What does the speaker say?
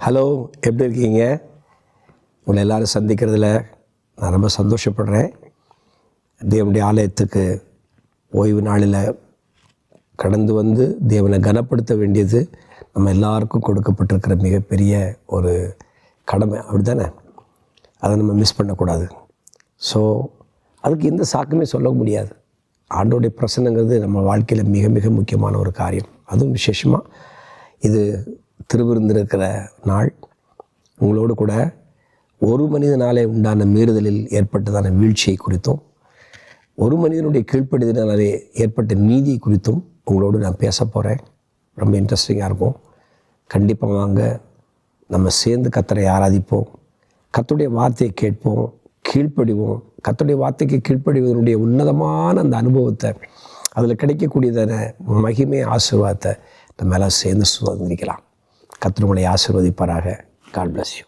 Hello, எப்படி இருக்கீங்க? உங்களை எல்லோரும் சந்திக்கிறதுல நான் ரொம்ப சந்தோஷப்படுறேன். தேவனுடைய ஆலயத்துக்கு ஓய்வு நாளில் கடந்து வந்து தேவனை கனப்படுத்த வேண்டியது நம்ம எல்லாருக்கும் கொடுக்கப்பட்டிருக்கிற மிகப்பெரிய ஒரு கடமை, அப்படி தானே? அதை நம்ம மிஸ் பண்ணக்கூடாது. ஸோ அதுக்கு எந்த சாக்குமே சொல்ல முடியாது. ஆண்டோடைய பிரசன்னங்கிறது நம்ம வாழ்க்கையில் மிக மிக முக்கியமான ஒரு காரியம். அதுவும் விசேஷமாக இது திருவிருந்திருக்கிற நாள். உங்களோடு கூட ஒரு மனிதனாலே உண்டான மீறுதலில் ஏற்பட்டதான வீழ்ச்சியை குறித்தும், ஒரு மனிதனுடைய கீழ்ப்படிதனாலே ஏற்பட்ட நீதியை குறித்தும் உங்களோடு நான் பேச போகிறேன். ரொம்ப இன்ட்ரெஸ்டிங்காக இருக்கும். கண்டிப்பாக வாங்க, நம்ம சேர்ந்து கர்த்தரை ஆராதிப்போம், கர்த்தருடைய வார்த்தையை கேட்போம், கீழ்ப்படிவோம். கர்த்தருடைய வார்த்தைக்கு கீழ்ப்படிவதனுடைய உன்னதமான அந்த அனுபவத்தை, அதில் கிடைக்கக்கூடியதான மகிமை ஆசீர்வாதத்தை நம்ம எல்லாம் சேர்ந்து சுதந்திரிக்கலாம். கர்த்தர் உங்களை ஆசீர்வதிப்பாராக. God bless you.